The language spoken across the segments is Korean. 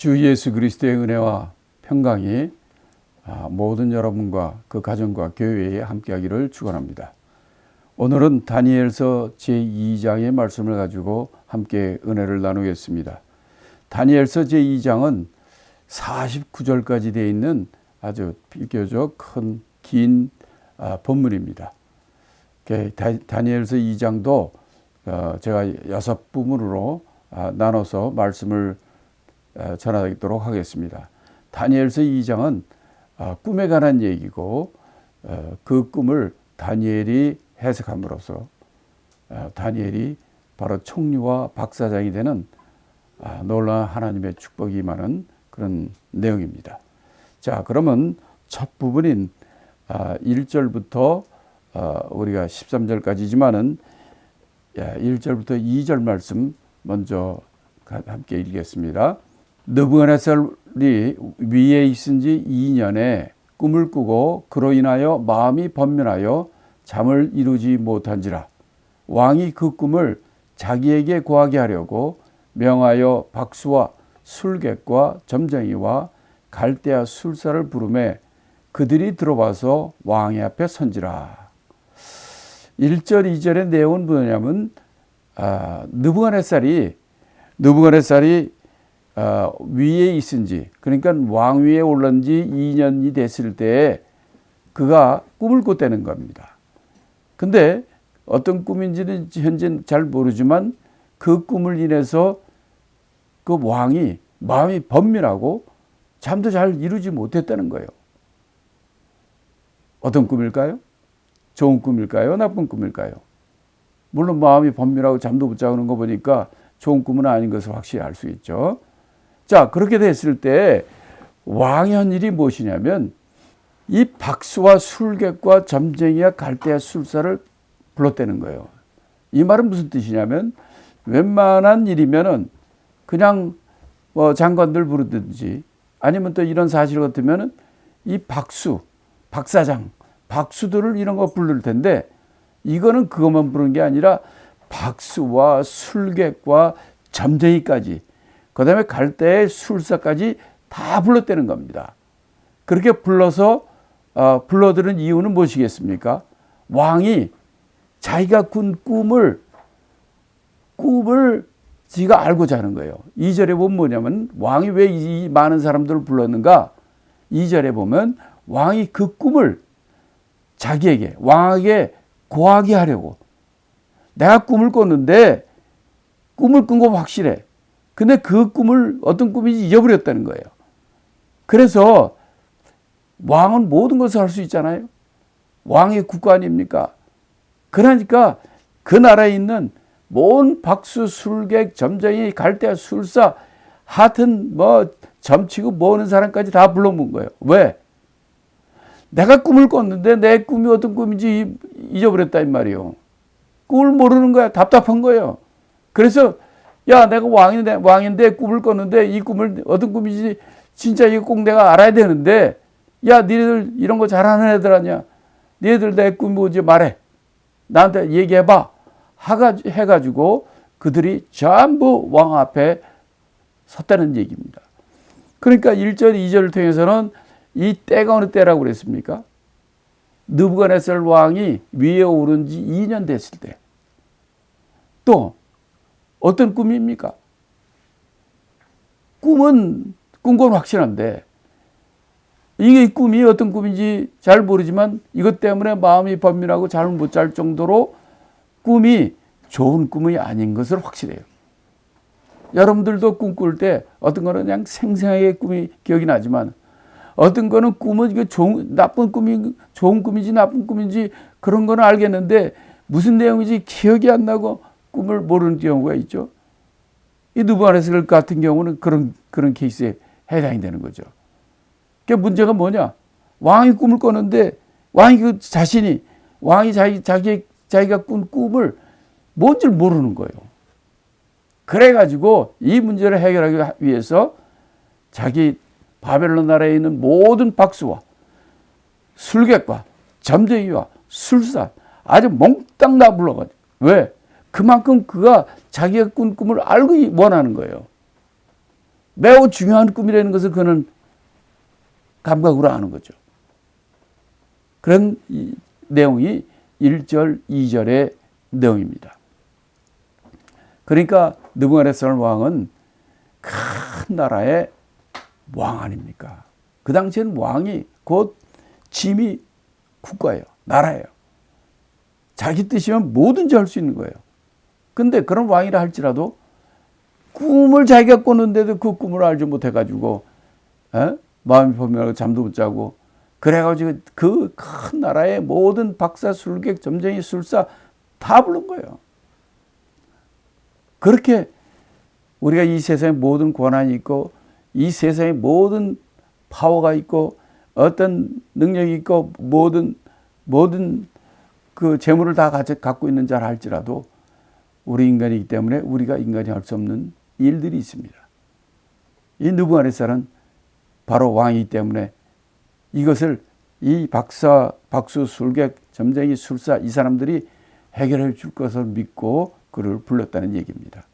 주 예수 그리스도의 은혜와 평강이 모든 여러분과 그 가정과 교회에 함께하기를 축원합니다. 오늘은 다니엘서 제2장의 말씀을 가지고 함께 은혜를 나누겠습니다. 다니엘서 제2장은 49절까지 되어 있는 아주 비교적 긴 본문입니다. 다니엘서 2장도 제가 6부문으로 나눠서 말씀을 전하도록 하겠습니다. 다니엘서 2장은 꿈에 관한 얘기고 그 꿈을 다니엘이 해석함으로써 다니엘이 바로 총리와 박사장이 되는 놀라운 하나님의 축복이 임하는 그런 내용입니다. 자, 그러면 첫 부분인 1절부터 우리가 13절까지지만은 1절부터 2절 말씀 먼저 함께 읽겠습니다. 느부갓네살이 위에 있은 지 2년에 꿈을 꾸고 그로 인하여 마음이 번민하여 잠을 이루지 못한지라. 왕이 그 꿈을 자기에게 고하게 하려고 명하여 박수와 술객과 점쟁이와 갈대아 술사를 부르매 그들이 들어와서 왕의 앞에 선지라. 1절 2절의 내용은 뭐냐면 느부갓네살이 위에 있은지, 그러니까 왕위에 올른 지 2년이 됐을 때 그가 꿈을 꿨다는 겁니다. 근데 어떤 꿈인지는 현재 잘 모르지만 그 꿈을 인해서 그 왕이 마음이 번민하고 잠도 잘 이루지 못했다는 거예요. 어떤 꿈일까요? 좋은 꿈일까요? 나쁜 꿈일까요? 물론 마음이 번민하고 잠도 못 자는 거 보니까 좋은 꿈은 아닌 것을 확실히 알 수 있죠. 자, 그렇게 됐을 때 왕이 한 일이 무엇이냐면 이 박수와 술객과 점쟁이와 갈대아 술사를 불렀다는 거예요. 이 말은 무슨 뜻이냐면 웬만한 일이면은 그냥 장관들 부르든지 아니면 또 이런 사실 같으면은 이 박사장, 박수들을 이런 거 부를 텐데 이거는 그것만 부르는 게 아니라 박수와 술객과 점쟁이까지 그 다음에 갈대의 술사까지 다 불렀다는 겁니다. 그렇게 불러서 불러들은 이유는 무엇이겠습니까? 왕이 자기가 꾼 꿈을 지가 알고자 하는 거예요. 2절에 보면 뭐냐면 왕이 왜 이 많은 사람들을 불렀는가? 2절에 보면 왕이 그 꿈을 자기에게 왕에게 고하게 하려고 내가 꿈을 꿨는데 꿈을 꾼 거 확실해. 근데 그 꿈을 어떤 꿈인지 잊어버렸다는 거예요. 그래서 왕은 모든 것을 할 수 있잖아요. 왕의 국가 아닙니까? 그러니까 그 나라에 있는 모든 박수, 술객, 점쟁이, 갈대아, 술사, 하여튼 점치고 모으는 사람까지 다 불러모은 거예요. 왜? 내가 꿈을 꿨는데 내 꿈이 어떤 꿈인지 잊어버렸다 이 말이에요. 꿈을 모르는 거야. 답답한 거예요. 그래서 야, 내가 왕인데 꿈을 꿨는데 이 꿈을 어떤 꿈인지 진짜 이거 꼭 내가 알아야 되는데 야, 니네들 이런 거 잘하는 애들 아니야. 니네들 내 꿈이 뭐지 말해. 나한테 얘기해봐. 해가지고 그들이 전부 왕 앞에 섰다는 얘기입니다. 그러니까 1절, 2절을 통해서는 이 때가 어느 때라고 그랬습니까? 느부갓네살 왕이 위에 오른 지 2년 됐을 때. 또 어떤 꿈입니까? 꿈은 꾼 건 확실한데 이게 꿈이 어떤 꿈인지 잘 모르지만 이것 때문에 마음이 번민하고 잠을 못 잘 정도로 꿈이 좋은 꿈이 아닌 것을 확실해요. 여러분들도 꿈 꿀 때 어떤 거는 그냥 생생하게 꿈이 기억이 나지만 어떤 거는 꿈은 이게 나쁜 꿈이 좋은 꿈인지 나쁜 꿈인지 그런 거는 알겠는데 무슨 내용인지 기억이 안 나고 꿈을 모르는 경우가 있죠. 이 느부갓네살 같은 경우는 그런 케이스에 해당이 되는 거죠. 그 문제가 뭐냐? 왕이 꿈을 꿨는데 왕이 자기가 꾼 꿈을 뭔지 모르는 거예요. 그래가지고 이 문제를 해결하기 위해서 자기 바벨론 나라에 있는 모든 박수와 술객과 점쟁이와 술사 아주 몽땅 다 불러가지고 왜? 그만큼 그가 자기가 꾼 꿈을 알고 원하는 거예요. 매우 중요한 꿈이라는 것을 그는 감각으로 아는 거죠. 그런 내용이 1절, 2절의 내용입니다. 그러니까 느부갓네살 왕은 큰 나라의 왕 아닙니까? 그 당시에는 왕이 곧 짐이 국가예요. 나라예요. 자기 뜻이면 뭐든지 할 수 있는 거예요. 근데 그런 왕이라 할지라도 꿈을 자기가 꿨는데도 그 꿈을 알지 못해가지고 마음이 범민하고 잠도 못 자고 그래가지고 그 큰 나라의 모든 박사, 술객, 점쟁이, 술사 다 부른 거예요. 그렇게 우리가 이 세상에 모든 권한이 있고 이 세상에 모든 파워가 있고 어떤 능력이 있고 모든 그 재물을 다 갖고 있는 자라 할지라도 우리 인간이기 때문에 우리가 인간이 할 수 없는 일들이 있습니다. 이 느부갓네살은 바로 왕이기 때문에 이것을 이 박사, 박수, 술객, 점쟁이, 술사 이 사람들이 해결해 줄 것을 믿고 그를 불렀다는 얘기입니다.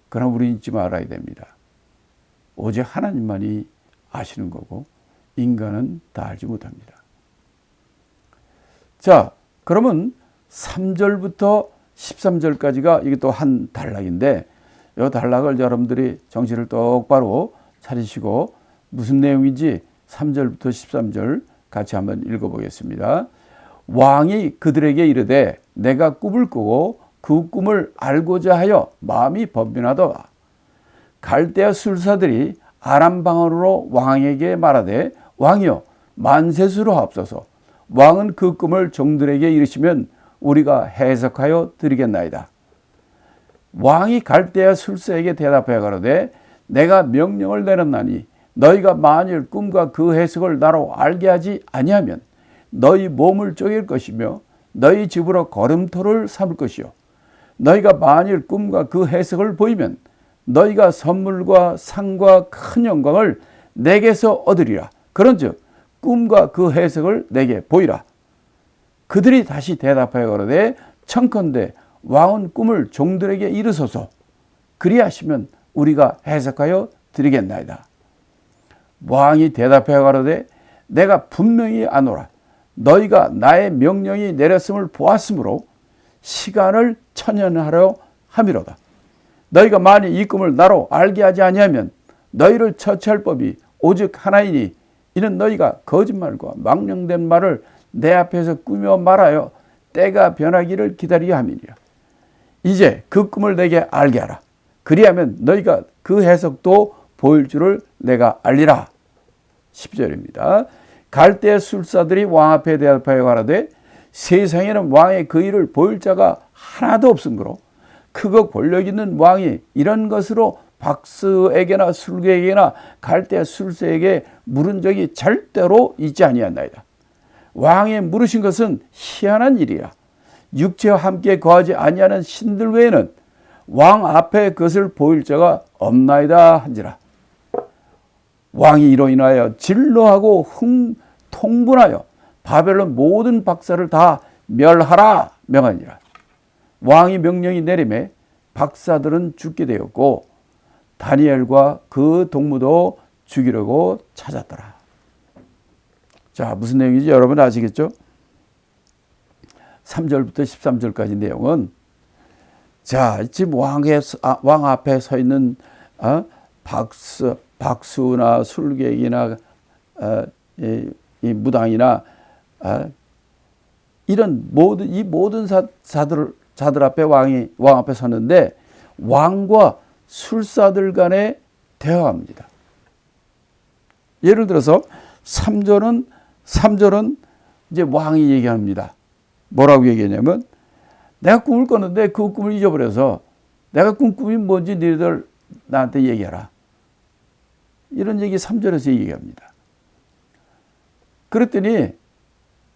그러나 우리는 잊지 말아야 됩니다. 오직 하나님만이 아시는 거고 인간은 다 알지 못합니다. 자, 그러면 3절부터 13절까지가 이게 또 한 단락인데 이 단락을 여러분들이 정신을 똑바로 차리시고 무슨 내용인지 3절부터 13절 같이 한번 읽어보겠습니다. 왕이 그들에게 이르되 내가 꿈을 꾸고 그 꿈을 알고자 하여 마음이 번민하더라. 갈대아 술사들이 아람 방언으로 왕에게 말하되 왕이여 만세수로 하옵소서. 왕은 그 꿈을 종들에게 이르시면 우리가 해석하여 드리겠나이다. 왕이 갈대아 술사에게 대답하여 가로되 내가 명령을 내렸나니 너희가 만일 꿈과 그 해석을 나로 알게 하지 아니하면 너희 몸을 쪼갤 것이며 너희 집으로 걸음토를 삼을 것이요 너희가 만일 꿈과 그 해석을 보이면 너희가 선물과 상과 큰 영광을 내게서 얻으리라. 그런즉 꿈과 그 해석을 내게 보이라. 그들이 다시 대답하여 가로되 청컨대 왕은 꿈을 종들에게 이르소서. 그리하시면 우리가 해석하여 드리겠나이다. 왕이 대답하여 가로되 내가 분명히 아노라. 너희가 나의 명령이 내렸음을 보았으므로 시간을 천연하려 함이로다. 너희가 만일 이 꿈을 나로 알게 하지 아니하면 너희를 처치할 법이 오직 하나이니 이는 너희가 거짓말과 망령된 말을 내 앞에서 꾸며 말하여 때가 변하기를 기다리려 함이니라. 이제 그 꿈을 내게 알게 하라. 그리하면 너희가 그 해석도 보일 줄을 내가 알리라. 10절입니다. 갈대아 술사들이 왕 앞에 대답하여 가라되 세상에는 왕의 그 일을 보일 자가 하나도 없으므로 크고 권력 있는 왕이 이런 것으로 박스에게나 술객에게나 갈대아 술사에게 물은 적이 절대로 있지 아니하나이다. 왕이 물으신 것은 희한한 일이야. 육체와 함께 거하지 아니하는 신들 외에는 왕 앞에 그것을 보일 자가 없나이다 한지라. 왕이 이로 인하여 진노하고 통분하여 바벨론 모든 박사를 다 멸하라 명하니라. 왕이 명령이 내림에 박사들은 죽게 되었고 다니엘과 그 동무도 죽이려고 찾았더라. 자, 무슨 내용인지 여러분 아시겠죠? 3절부터 13절까지 내용은 자, 지금 왕 앞에 서 있는 박수나 술객이나 이 무당이나 이런 모든 자들 앞에 왕 앞에 섰는데 왕과 술사들 간에 대화합니다. 예를 들어서 3절은 이제 왕이 얘기합니다. 뭐라고 얘기하냐면 내가 꿈을 꿨는데 그 꿈을 잊어버려서 내가 꾼 꿈이 뭔지 너희들 나한테 얘기하라. 이런 얘기 3절에서 얘기합니다. 그랬더니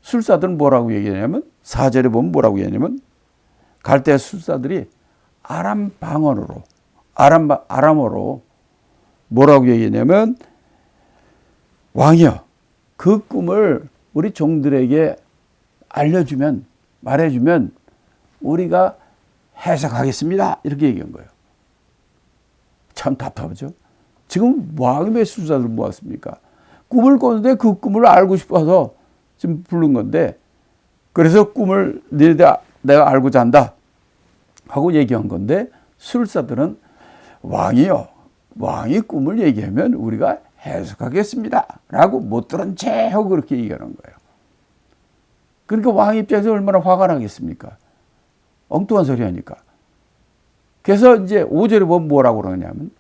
술사들은 뭐라고 얘기하냐면 4절에 보면 뭐라고 얘기하냐면 갈대아 술사들이 아람 방언으로 아람어로 뭐라고 얘기하냐면 왕이여 그 꿈을 우리 종들에게 말해주면 우리가 해석하겠습니다. 이렇게 얘기한 거예요. 참 답답하죠. 지금 왕이 왜 술사들 모았습니까? 꿈을 꿨는데 그 꿈을 알고 싶어서 지금 부른 건데, 그래서 꿈을 내가 알고자 한다 하고 얘기한 건데, 술사들은 왕이요, 왕이 꿈을 얘기하면 우리가 해석하겠습니다 라고 못 들은 채 하고 그렇게 얘기하는 거예요. 그러니까 왕 입장에서 얼마나 화가 나겠습니까? 엉뚱한 소리 하니까. 그래서 이제 5절에 보면 뭐라고 그러냐면,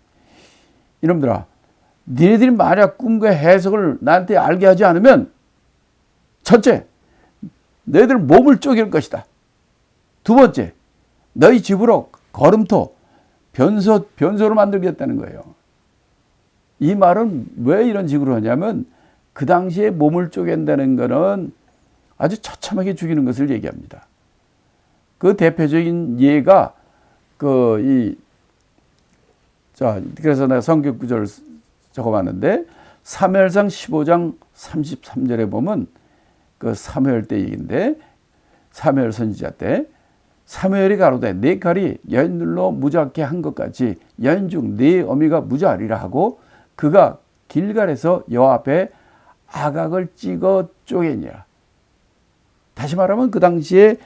이놈들아, 니네들이 만약 꿈과 해석을 나한테 알게 하지 않으면, 첫째, 너희들 몸을 쪼갤 것이다. 두 번째, 너희 집으로 거름토, 변소로 만들겠다는 거예요. 이 말은 왜 이런 식으로 하냐면, 그 당시에 몸을 쪼갠다는 거는 아주 처참하게 죽이는 것을 얘기합니다. 그 대표적인 예가 그래서 내가 성경 구절을 적어봤는데, 사무엘상 15장 33절에 보면 그 사무엘 때 얘기인데, 사무엘 선지자 때 사무엘이 가로되 네 칼이 여인들로 무자하게 한 것 같이 여인 중 네 어미가 무자하리라 하고, 그가 길갈에서 여호와 앞에 아각을 찍어 쪼개니라. 다시 말하면 그 당시에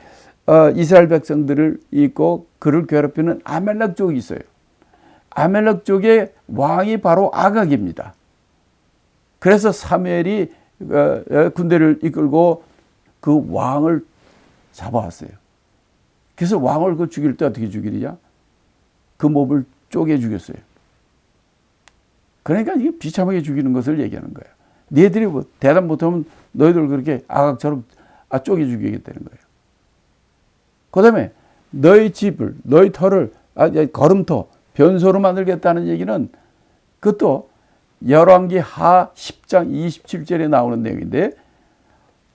이스라엘 백성들을 있고 그를 괴롭히는 아멜렉 족이 있어요. 아멜렉 족의 왕이 바로 아각입니다. 그래서 사무엘이 군대를 이끌고 그 왕을 잡아왔어요. 그래서 왕을 그 죽일 때 어떻게 죽이냐? 그 몸을 쪼개 죽였어요. 그러니까 이게 비참하게 죽이는 것을 얘기하는 거예요. 너희들이 뭐 대답 못하면 너희들 그렇게 아각처럼 쪼개 죽이겠다는 거예요. 그 다음에 너희 집을, 너희 터를 거름토, 변소로 만들겠다는 얘기는, 그것도 열왕기 하 10장 27절에 나오는 내용인데,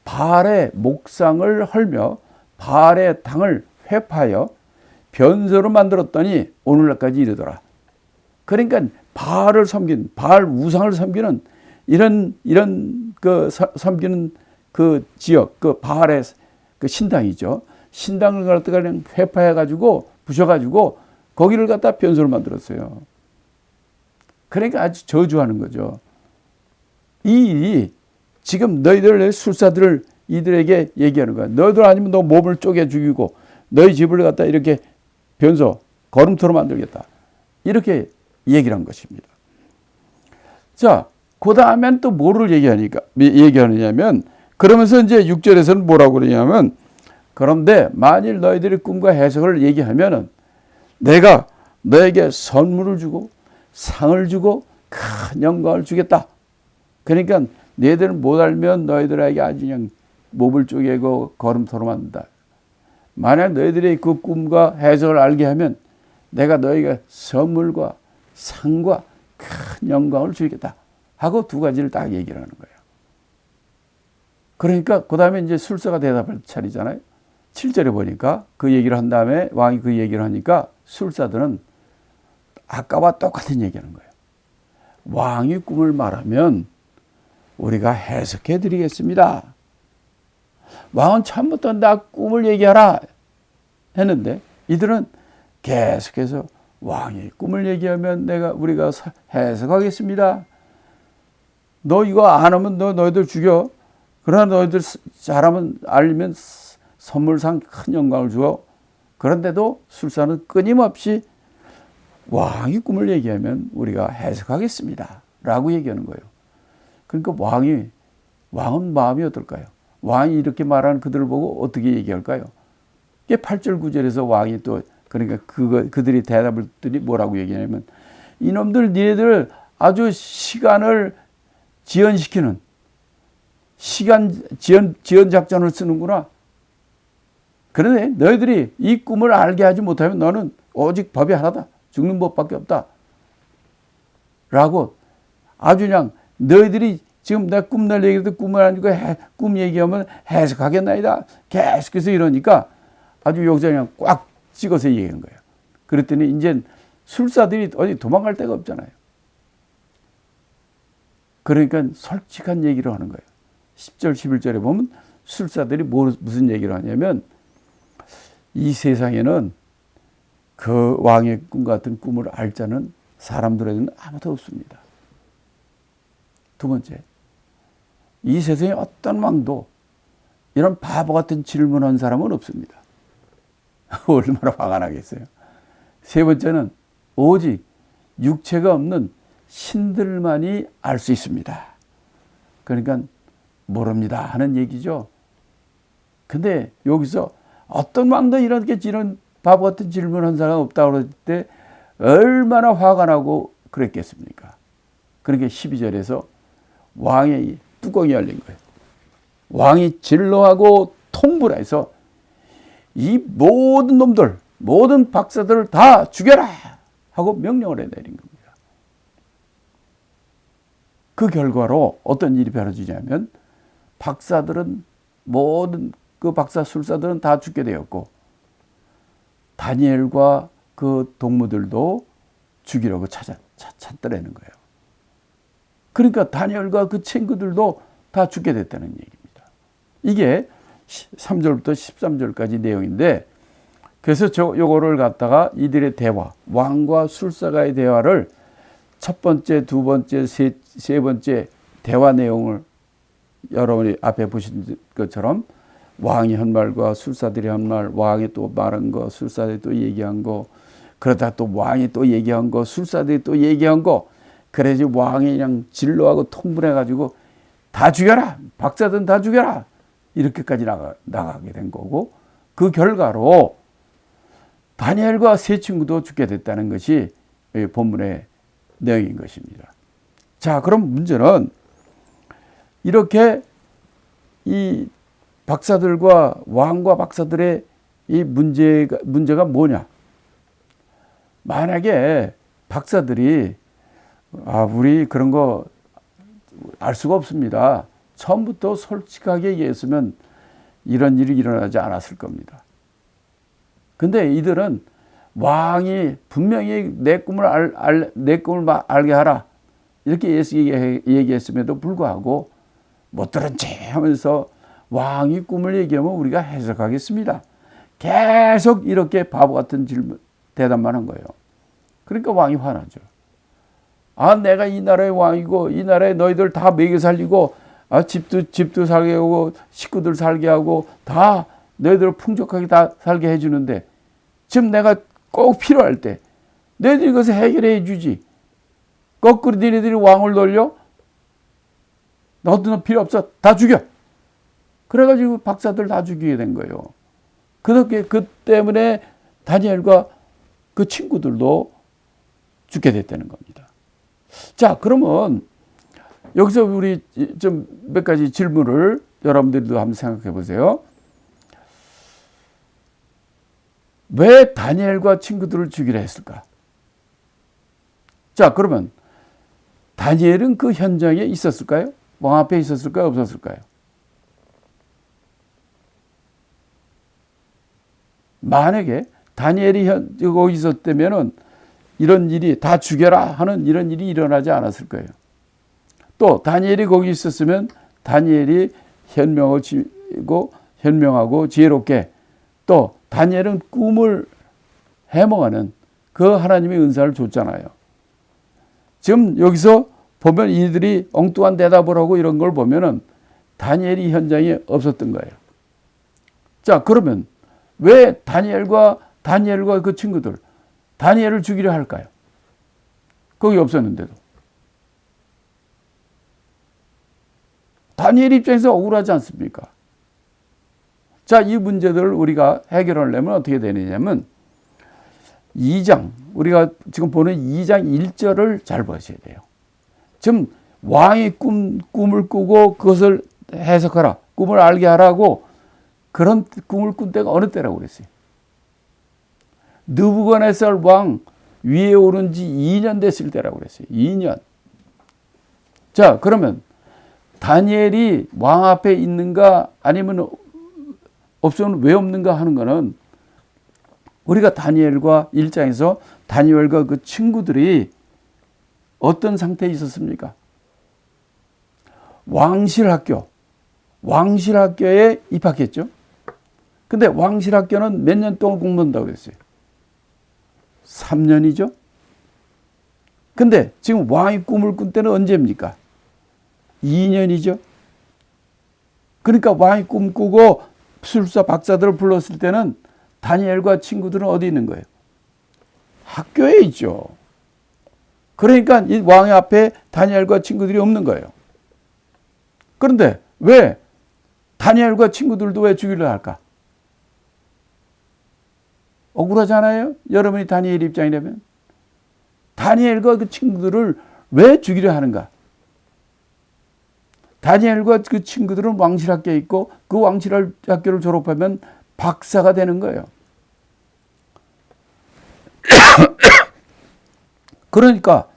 바알의 목상을 헐며 바알의 당을 회파하여 변소로 만들었더니 오늘날까지 이르더라. 그러니까 바알을 섬긴, 바알 우상을 섬기는 이런 섬기는 그 지역, 그 바알의 그 신당이죠. 신당을 갖다가 그냥 회파해가지고 부셔가지고 거기를 갖다 변소로 만들었어요. 그러니까 아주 저주하는 거죠. 이 일이 지금 너희들 술사들을 이들에게 얘기하는 거야. 너희들 아니면 너 몸을 쪼개 죽이고 너희 집을 갖다 이렇게 변소, 거름토로 만들겠다. 이렇게 얘기를 한 것입니다. 자, 그 다음엔 또 뭐를 얘기하느냐면, 그러면서 이제 6절에서는 뭐라고 그러냐면, 그런데 만일 너희들이 꿈과 해석을 얘기하면은 내가 너에게 선물을 주고 상을 주고 큰 영광을 주겠다. 그러니까 너희들은 못 알면 너희들에게 아주 그냥 몸을 쪼개고 거름토로 만든다. 만약 너희들이 그 꿈과 해석을 알게 하면 내가 너희가 선물과 상과 큰 영광을 주겠다 하고 두 가지를 딱 얘기를 하는 거예요. 그러니까 그 다음에 이제 술사가 대답할 차례잖아요. 7절에 보니까 그 얘기를 한 다음에 왕이 그 얘기를 하니까 술사들은 아까와 똑같은 얘기하는 거예요. 왕이 꿈을 말하면 우리가 해석해 드리겠습니다. 왕은 처음부터 나 꿈을 얘기하라 했는데, 이들은 계속해서 왕이 꿈을 얘기하면 우리가 해석하겠습니다. 너 이거 안 하면 너희들 죽여. 그러나 너희들 잘하면 알리면 선물상 큰 영광을 주어. 그런데도 술사는 끊임없이 왕이 꿈을 얘기하면 우리가 해석하겠습니다 라고 얘기하는 거예요. 그러니까 왕은 마음이 어떨까요? 왕이 이렇게 말하는 그들을 보고 어떻게 얘기할까요? 이게 8절 9절에서 왕이 또, 그러니까 그들이 대답을 했더니 뭐라고 얘기하냐면, 이놈들 니네들 아주 시간을 지연시키는 지연 작전을 쓰는구나. 그런데 너희들이 이 꿈을 알게 하지 못하면 너는 오직 법이 하나다. 죽는 법밖에 없다. 라고 아주 그냥 너희들이 지금 내가 꿈날 얘기도 꿈을 아니고 꿈 얘기하면 해석하겠나이다. 계속해서 이러니까 아주 여기서 그냥 꽉 찍어서 얘기한 거예요. 그랬더니 이제 술사들이 어디 도망갈 데가 없잖아요. 그러니까 솔직한 얘기를 하는 거예요. 10절 11절에 보면 술사들이 무슨 얘기를 하냐면, 이 세상에는 그 왕의 꿈 같은 꿈을 알 자는 사람들에게는 아무도 없습니다. 두 번째, 이 세상에 어떤 왕도 이런 바보 같은 질문한 사람은 없습니다. 얼마나 화가 나겠어요. 세 번째는 오직 육체가 없는 신들만이 알 수 있습니다. 그러니까 모릅니다 하는 얘기죠. 근데 여기서 어떤 왕도 이런 바보 같은 질문한 사람 없다고 그럴 때 얼마나 화가 나고 그랬겠습니까? 그러니까 12절에서 왕의 뚜껑이 열린 거예요. 왕이 진노하고 통분해서 이 모든 놈들, 모든 박사들을 다 죽여라 하고 명령을 내린 겁니다. 그 결과로 어떤 일이 벌어지냐면 박사들은 모든 그 박사 술사들은 다 죽게 되었고 다니엘과 그 동무들도 죽이려고 찾더라는 거예요. 그러니까 다니엘과 그 친구들도 다 죽게 됐다는 얘기입니다. 이게 3절부터 13절까지 내용인데 그래서 요거를 갖다가 이들의 대화, 왕과 술사가의 대화를 첫 번째, 두 번째, 세 번째 대화 내용을 여러분이 앞에 보신 것처럼 왕이 한 말과 술사들이 한 말, 왕이 또 말한 거, 술사들이 또 얘기한 거, 그러다 또 왕이 또 얘기한 거, 술사들이 또 얘기한 거, 그래야지 왕이 그냥 진로하고 통분해가지고 다 죽여라! 박사든 다 죽여라! 이렇게까지 나가게 된 거고, 그 결과로 다니엘과 세 친구도 죽게 됐다는 것이 본문의 내용인 것입니다. 자, 그럼 문제는 이렇게 이 박사들과 왕과 박사들의 이 문제가 뭐냐? 만약에 박사들이 우리 그런 거 알 수가 없습니다. 처음부터 솔직하게 얘기했으면 이런 일이 일어나지 않았을 겁니다. 근데 이들은 왕이 분명히 내 꿈을 알게 하라 이렇게 얘기했음에도 불구하고 못 들은 채 하면서 왕이 꿈을 얘기하면 우리가 해석하겠습니다. 계속 이렇게 바보 같은 대답만 한 거예요. 그러니까 왕이 화나죠. 내가 이 나라의 왕이고 이 나라에 너희들 다 먹여 살리고 집도 살게 하고 식구들 살게 하고 다 너희들 풍족하게 다 살게 해주는데 지금 내가 꼭 필요할 때 너희들이 그것을 해결해 주지. 거꾸로 너희들이 왕을 돌려? 너도 필요 없어. 다 죽여. 그래가지고 박사들 다 죽이게 된 거예요. 그 때문에 다니엘과 그 친구들도 죽게 됐다는 겁니다. 자, 그러면 여기서 우리 좀 몇 가지 질문을 여러분들도 한번 생각해 보세요. 왜 다니엘과 친구들을 죽이려 했을까? 자, 그러면 다니엘은 그 현장에 있었을까요? 왕 앞에 있었을까요? 없었을까요? 만약에 다니엘이 거기 있었다면은 이런 일이 다 죽여라 하는 이런 일이 일어나지 않았을 거예요. 또 다니엘이 거기 있었으면 다니엘이 현명하고 지혜롭게 또 다니엘은 꿈을 해몽하는 그 하나님의 은사를 줬잖아요. 지금 여기서 보면 이들이 엉뚱한 대답을 하고 이런 걸 보면은 다니엘이 현장에 없었던 거예요. 자, 그러면 왜 다니엘과 그 친구들 다니엘을 죽이려 할까요? 거기 없었는데도. 다니엘 입장에서 억울하지 않습니까? 자, 이 문제들을 우리가 해결하려면 어떻게 되느냐면 2장, 우리가 지금 보는 2장 1절을 잘 보셔야 돼요. 지금 왕이 꿈을 꾸고 그것을 해석하라, 꿈을 알게 하라고 그런 꿈을 꾼 때가 어느 때라고 그랬어요? 느부갓네살 왕 위에 오른 지 2년 됐을 때라고 그랬어요. 2년. 자, 그러면 다니엘이 왕 앞에 있는가 아니면 없으면 왜 없는가 하는 거는 우리가 다니엘과 1장에서 다니엘과 그 친구들이 어떤 상태에 있었습니까? 왕실학교에 입학했죠. 근데 왕실학교는 몇 년 동안 공부한다고 그랬어요? 3년이죠. 근데 지금 왕이 꿈을 꾼 때는 언제입니까? 2년이죠. 그러니까 왕이 꿈꾸고 술사 박사들을 불렀을 때는 다니엘과 친구들은 어디 있는 거예요? 학교에 있죠. 그러니까 이 왕의 앞에 다니엘과 친구들이 없는 거예요. 그런데 왜 다니엘과 친구들도 왜 죽이려 할까? 억울하잖아요. 여러분이 다니엘 입장이라면. 다니엘과 그 친구들을 왜 죽이려 하는가? 다니엘과 그 친구들은 왕실학교에 있고 그 왕실학교를 졸업하면 박사가 되는 거예요. 그러니까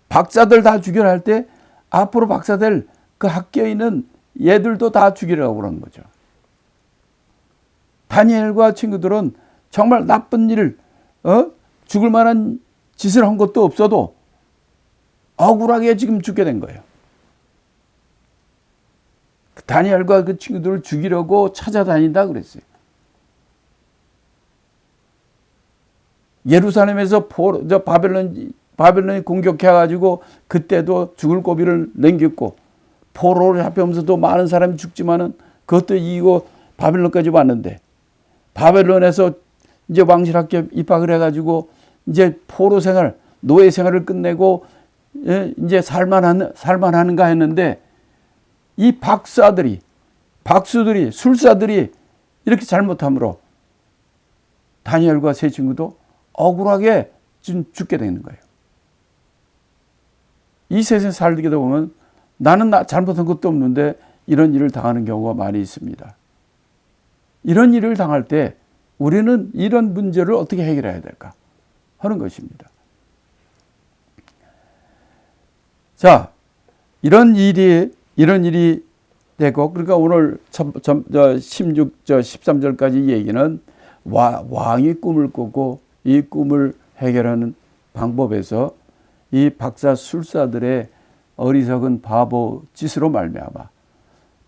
박사들 다 죽이려 할 때 앞으로 박사될 그 학교에 있는 얘들도 다 죽이려고 그러는 거죠. 다니엘과 친구들은 정말 나쁜 일, 죽을 만한 짓을 한 것도 없어도 억울하게 지금 죽게 된 거예요. 다니엘과 그 친구들을 죽이려고 찾아다닌다 그랬어요. 예루살렘에서 바벨론이 공격해가지고 그때도 죽을 고비를 넘겼고 포로를 잡혀오면서도 많은 사람이 죽지만은 그것도 이기고 바벨론까지 왔는데 바벨론에서 이제 왕실학교 입학을 해가지고 이제 포로 생활, 노예 생활을 끝내고 이제 살만하는가 했는데 이 박수들이, 술사들이 이렇게 잘못함으로 다니엘과 세 친구도 억울하게 죽게 되는 거예요. 이 세상에 살게 보면 나는 잘못한 것도 없는데 이런 일을 당하는 경우가 많이 있습니다. 이런 일을 당할 때 우리는 이런 문제를 어떻게 해결해야 될까 하는 것입니다. 자, 이런 일이 되고, 그러니까 오늘 13절까지 얘기는 왕이 꿈을 꾸고 이 꿈을 해결하는 방법에서 이 박사 술사들의 어리석은 바보 짓으로 말미암아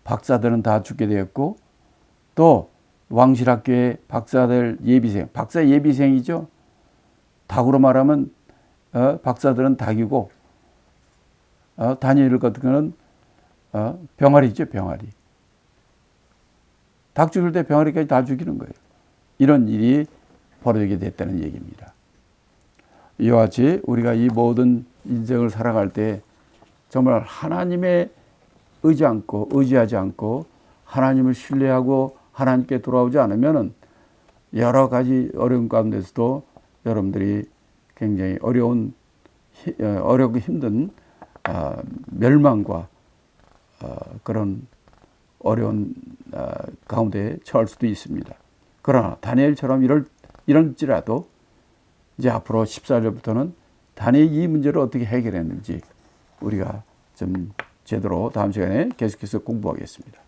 박사들은 다 죽게 되었고 또 왕실학교의 박사들 예비생, 박사 예비생이죠. 닭으로 말하면 박사들은 닭이고 다니엘 같은 거는 병아리죠, 병아리. 닭 죽일 때 병아리까지 다 죽이는 거예요. 이런 일이 벌어지게 됐다는 얘기입니다. 이와 같이 우리가 이 모든 인생을 살아갈 때 정말 하나님에 의지하지 않고 하나님을 신뢰하고 하나님께 돌아오지 않으면 여러 가지 어려움 가운데서도 여러분들이 굉장히 어렵고 힘든 멸망과 그런 어려운 가운데 처할 수도 있습니다. 그러나 다니엘처럼 이럴지라도 이제 앞으로 14절부터는 다니엘이 이 문제를 어떻게 해결했는지 우리가 좀 제대로 다음 시간에 계속해서 공부하겠습니다.